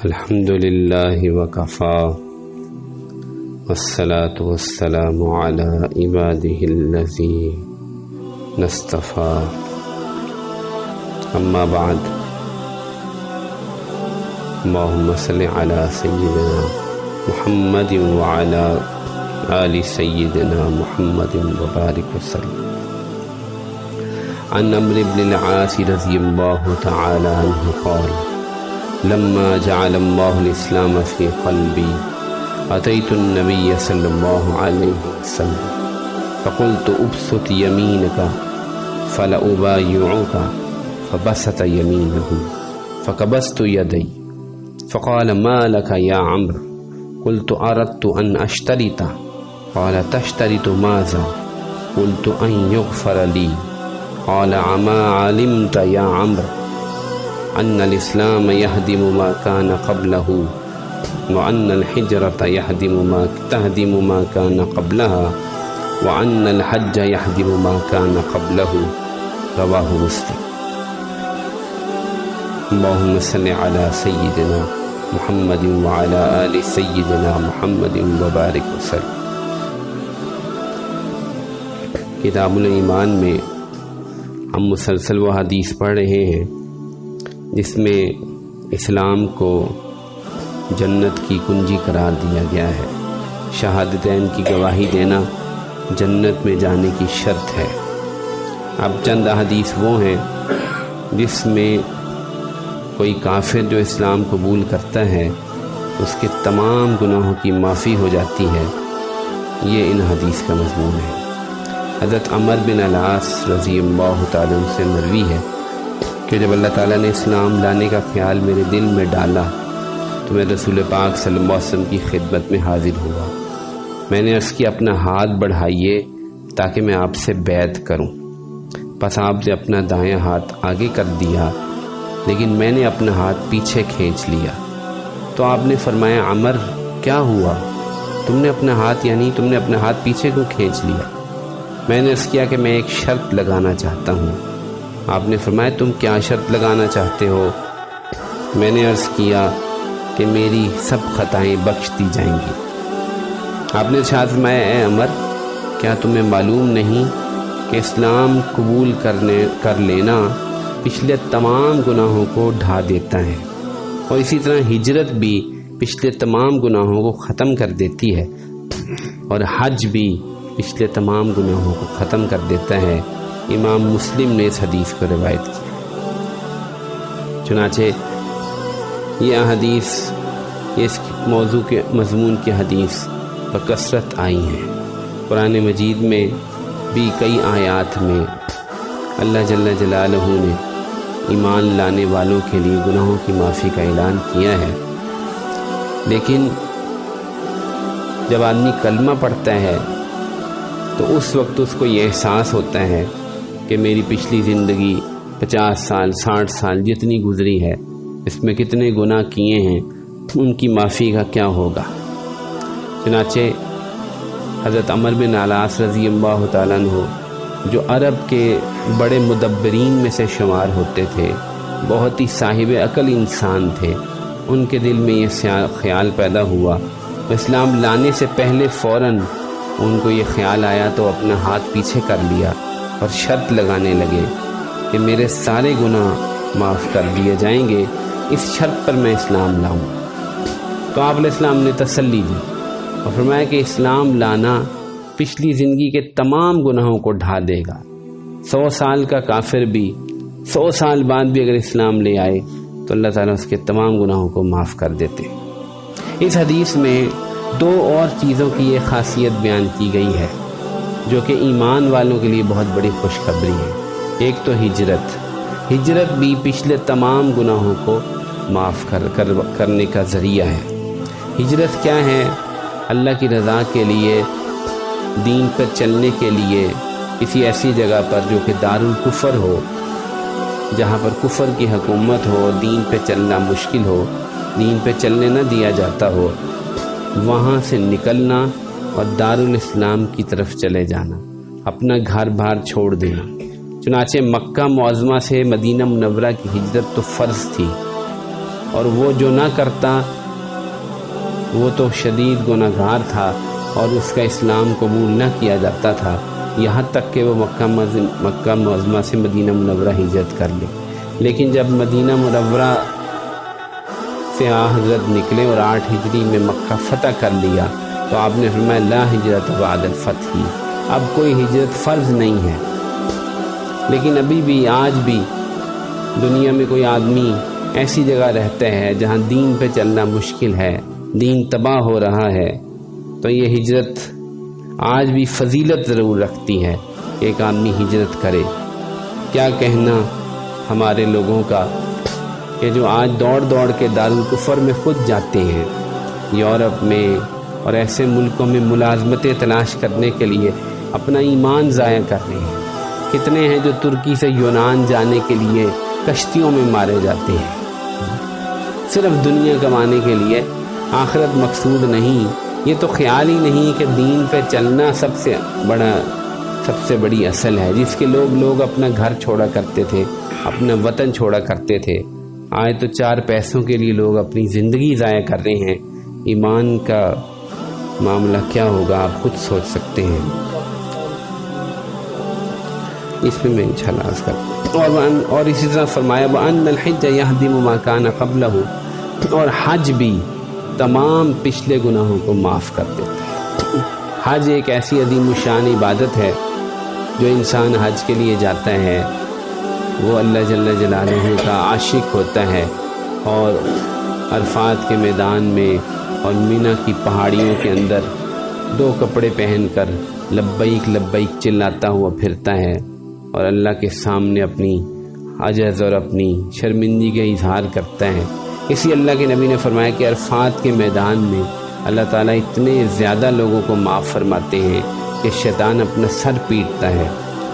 الحمد لله وكفى والصلاة والسلام على عباده الذين اصطفى أما بعد اللهم صل على سيدنا محمد وعلى آل سيدنا محمد وبارك وسلم. عن عمرو بن العاص رضي الله تعالى عنه قال لما جعل الله الإسلام في قلبي أتيت النبي صلى الله عليه وسلم فقلت أبسط يمينك فلأبايعك فبسط يمينه فقبضت يدي فقال ما لك يا عمرو قلت أردت أن أشترط قال تشترط ماذا قلت أن يغفر لي قال أما علمت يا عمرو أن الإسلام يهدم ما كان قبله وأن الحجرة تهدم ما كان قبلها وأن الحج يهدم ما كان قبله رواه مسلم. اللهم صل على سيدنا محمد وعلى آل سيدنا محمد وبارك وسلم. کتاب الایمان میں ہم مسلسل وہ حدیث پڑھ رہے ہیں جس میں اسلام کو جنت کی کنجی قرار دیا گیا ہے. شہادتین کی گواہی دینا جنت میں جانے کی شرط ہے. اب چند حدیث وہ ہیں جس میں کوئی کافر جو اسلام قبول کرتا ہے اس کے تمام گناہوں کی معافی ہو جاتی ہے. یہ ان حدیث کا مضمون ہے. حضرت عمر بن العاص رضی اللہ تعالیٰ عنہ سے مروی ہے کہ جب اللہ تعالیٰ نے اسلام لانے کا خیال میرے دل میں ڈالا تو میں رسول پاک صلی اللہ علیہ وسلم کی خدمت میں حاضر ہوا. میں نے عرض کیا اپنا ہاتھ بڑھائیے تاکہ میں آپ سے بیعت کروں. پس آپ نے اپنا دایاں ہاتھ آگے کر دیا لیکن میں نے اپنا ہاتھ پیچھے کھینچ لیا. تو آپ نے فرمایا عمر کیا ہوا، تم نے اپنا ہاتھ پیچھے کیوں کھینچ لیا؟ میں نے عرض کیا کہ میں ایک شرط لگانا چاہتا ہوں. آپ نے فرمایا تم کیا شرط لگانا چاہتے ہو؟ میں نے عرض کیا کہ میری سب خطائیں بخش دی جائیں گی. آپ نے ارشاد فرمایا اے عمر کیا تمہیں معلوم نہیں کہ اسلام قبول کر لینا پچھلے تمام گناہوں کو ڈھا دیتا ہے، اور اسی طرح ہجرت بھی پچھلے تمام گناہوں کو ختم کر دیتی ہے، اور حج بھی پچھلے تمام گناہوں کو ختم کر دیتا ہے. امام مسلم نے اس حدیث کو روایت کی. چنانچہ یہ حدیث اس موضوع کے مضمون کی حدیث بکثرت آئی ہیں. قرآن مجید میں بھی کئی آیات میں اللہ جل جلالہ نے ایمان لانے والوں کے لیے گناہوں کی معافی کا اعلان کیا ہے. لیکن جب آدمی کلمہ پڑھتا ہے تو اس وقت اس کو یہ احساس ہوتا ہے کہ میری پچھلی زندگی 50 سال 60 سال جتنی گزری ہے اس میں کتنے گناہ کیے ہیں، ان کی معافی کا کیا ہوگا. چنانچہ حضرت عمر بن العاص رضی اللہ تعالیٰ عنہ جو عرب کے بڑے مدبرین میں سے شمار ہوتے تھے، بہت ہی صاحب عقل انسان تھے، ان کے دل میں یہ خیال پیدا ہوا. اسلام لانے سے پہلے فوراً ان کو یہ خیال آیا تو اپنا ہاتھ پیچھے کر لیا اور شرط لگانے لگے کہ میرے سارے گناہ معاف کر دیے جائیں گے اس شرط پر میں اسلام لاؤں. تو آپ علیہ السلام نے تسلی دی اور فرمایا کہ اسلام لانا پچھلی زندگی کے تمام گناہوں کو ڈھا دے گا. 100 سال کا کافر بھی 100 سال بعد بھی اگر اسلام لے آئے تو اللہ تعالیٰ اس کے تمام گناہوں کو معاف کر دیتے. اس حدیث میں 2 اور چیزوں کی یہ خاصیت بیان کی گئی ہے جو کہ ایمان والوں کے لیے بہت بڑی خوشخبری ہے. ایک تو ہجرت بھی پچھلے تمام گناہوں کو معاف کرنے کا ذریعہ ہے. ہجرت کیا ہے؟ اللہ کی رضا کے لیے، دین پر چلنے کے لیے کسی ایسی جگہ پر جو کہ دارالکفر ہو، جہاں پر کفر کی حکومت ہو، دین پہ چلنا مشکل ہو، دین پہ چلنے نہ دیا جاتا ہو، وہاں سے نکلنا اور دارالاسلام کی طرف چلے جانا، اپنا گھر بار چھوڑ دینا. چنانچہ مکہ معظمہ سے مدینہ منورہ کی ہجرت تو فرض تھی، اور وہ جو نہ کرتا وہ تو شدید گناہگار تھا اور اس کا اسلام قبول نہ کیا جاتا تھا، یہاں تک کہ وہ مکہ معظمہ سے مدینہ منورہ ہجرت کر لے۔ لیکن جب مدینہ منورہ سے حضرت نکلے اور 8 ہجری میں مکہ فتح کر لیا تو آپ نے فرمایا لا ہجرت بعد الفتح، اب کوئی ہجرت فرض نہیں ہے۔ لیکن ابھی بھی آج بھی دنیا میں کوئی آدمی ایسی جگہ رہتا ہے جہاں دین پہ چلنا مشکل ہے، دین تباہ ہو رہا ہے، تو یہ ہجرت آج بھی فضیلت ضرور رکھتی ہے کہ ایک آدمی ہجرت کرے۔ کیا کہنا ہمارے لوگوں کا کہ جو آج دوڑ دوڑ کے دارالکفر میں خود جاتے ہیں، یورپ میں اور ایسے ملکوں میں ملازمتیں تلاش کرنے کے لیے اپنا ایمان ضائع کر رہے ہیں۔ کتنے ہیں جو ترکی سے یونان جانے کے لیے کشتیوں میں مارے جاتے ہیں، صرف دنیا کمانے کے لیے، آخرت مقصود نہیں۔ یہ تو خیال ہی نہیں کہ دین پہ چلنا سب سے بڑی اصل ہے، جس کے لوگ اپنا گھر چھوڑا کرتے تھے، اپنا وطن چھوڑا کرتے تھے۔ آج تو 4 پیسوں کے لیے لوگ اپنی زندگی ضائع کر رہے ہیں۔ ایمان کا معاملہ کیا ہوگا آپ خود سوچ سکتے ہیں۔ اس میں انشاءاللہ عرض کرتا اور اسی طرح فرمایا وَأَنَّ الْحِجَّ يَهْدِمُ مَا كَانَ قَبْلَهُ، اور حج بھی تمام پچھلے گناہوں کو معاف کر دیتا ہے۔ حج ایک ایسی عظیم الشان عبادت ہے، جو انسان حج کے لیے جاتا ہے وہ اللہ جل جلالہ کا عاشق ہوتا ہے، اور عرفات کے میدان میں اور مینا کی پہاڑیوں کے اندر 2 کپڑے پہن کر لبیک لبیک چلاتا ہوا پھرتا ہے اور اللہ کے سامنے اپنی عجز اور اپنی شرمندگی کا اظہار کرتا ہے۔ اسی اللہ کے نبی نے فرمایا کہ عرفات کے میدان میں اللہ تعالیٰ اتنے زیادہ لوگوں کو معاف فرماتے ہیں کہ شیطان اپنا سر پیٹتا ہے،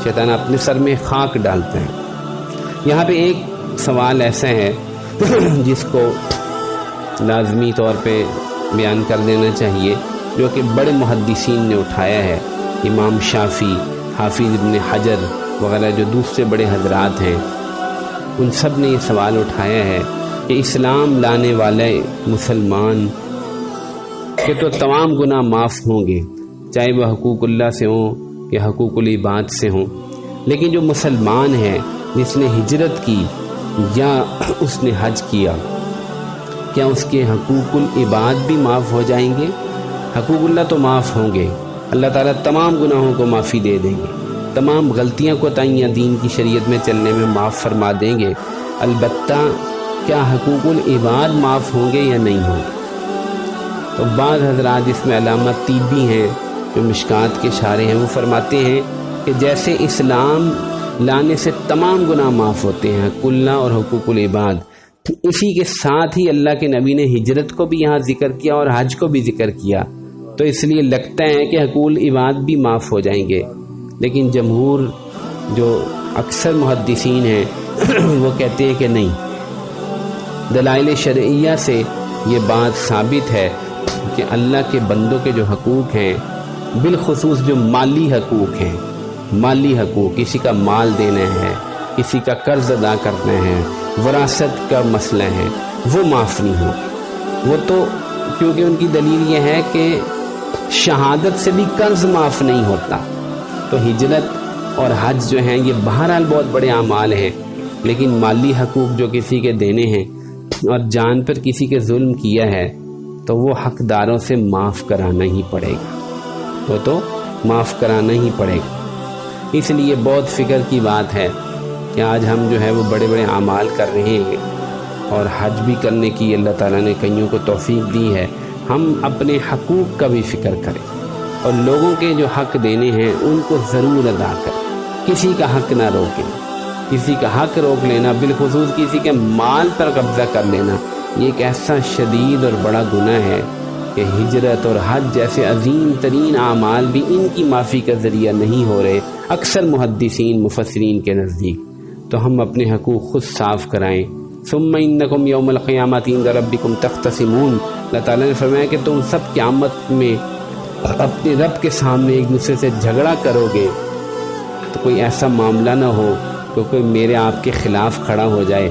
شیطان اپنے سر میں خاک ڈالتا ہے۔ یہاں پہ ایک سوال ایسا ہے جس کو لازمی طور پہ بیان کر دینا چاہیے، جو کہ بڑے محدثین نے اٹھایا ہے، امام شافعی، حافظ ابن حجر وغیرہ جو دوسرے بڑے حضرات ہیں، ان سب نے یہ سوال اٹھایا ہے کہ اسلام لانے والے مسلمان کہ تو تمام گناہ معاف ہوں گے، چاہے وہ حقوق اللہ سے ہوں یا حقوق العباد سے ہوں، لیکن جو مسلمان ہے جس نے ہجرت کی یا اس نے حج کیا، کیا اس کے حقوق العباد بھی معاف ہو جائیں گے؟ حقوق اللہ تو معاف ہوں گے، اللہ تعالیٰ تمام گناہوں کو معافی دے دیں گے، تمام غلطیاں کوتاہیاں دین کی شریعت میں چلنے میں معاف فرما دیں گے، البتہ کیا حقوق العباد معاف ہوں گے یا نہیں ہوں گے؟ تو بعض حضرات جس میں علامہ طیبی ہیں جو مشکات کے شارح ہیں، وہ فرماتے ہیں کہ جیسے اسلام لانے سے تمام گناہ معاف ہوتے ہیں، حقوق اللہ اور حقوق العباد، اسی کے ساتھ ہی اللہ کے نبی نے ہجرت کو بھی یہاں ذکر کیا اور حج کو بھی ذکر کیا، تو اس لیے لگتا ہے کہ حقوق العباد بھی معاف ہو جائیں گے۔ لیکن جمہور جو اکثر محدثین ہیں وہ کہتے ہیں کہ نہیں، دلائل شرعیہ سے یہ بات ثابت ہے کہ اللہ کے بندوں کے جو حقوق ہیں، بالخصوص جو مالی حقوق ہیں، مالی حقوق، کسی کا مال دینا ہے، کسی کا قرض ادا کرنا ہے، وراثت کا مسئلہ ہے، وہ معاف نہیں ہو۔ وہ تو کیونکہ ان کی دلیل یہ ہے کہ شہادت سے بھی قرض معاف نہیں ہوتا، تو ہجرت اور حج جو ہیں یہ بہرحال بہت بڑے اعمال ہیں، لیکن مالی حقوق جو کسی کے دینے ہیں اور جان پر کسی کے ظلم کیا ہے تو وہ حقداروں سے معاف کرانا ہی پڑے گا، وہ تو معاف کرانا ہی پڑے گا۔ اس لیے بہت فکر کی بات ہے کہ آج ہم جو ہے وہ بڑے بڑے اعمال کر رہے ہیں اور حج بھی کرنے کی اللہ تعالیٰ نے کئیوں کو توفیق دی ہے، ہم اپنے حقوق کا بھی فکر کریں اور لوگوں کے جو حق دینے ہیں ان کو ضرور ادا کریں، کسی کا حق نہ روکیں، کسی کا حق روک لینا، بالخصوص کسی کے مال پر قبضہ کر لینا، یہ ایک ایسا شدید اور بڑا گناہ ہے کہ ہجرت اور حج جیسے عظیم ترین اعمال بھی ان کی معافی کا ذریعہ نہیں ہو رہے اکثر محدثین مفسرین کے نزدیک۔ تو ہم اپنے حقوق خود صاف کرائیں۔ ثم انکم یوم القیامۃ عند ربکم تختصمون، اللہ تعالیٰ نے فرمایا کہ تم سب قیامت میں اپنے رب کے سامنے ایک دوسرے سے جھگڑا کرو گے، تو کوئی ایسا معاملہ نہ ہو کہ کوئی میرے آپ کے خلاف کھڑا ہو جائے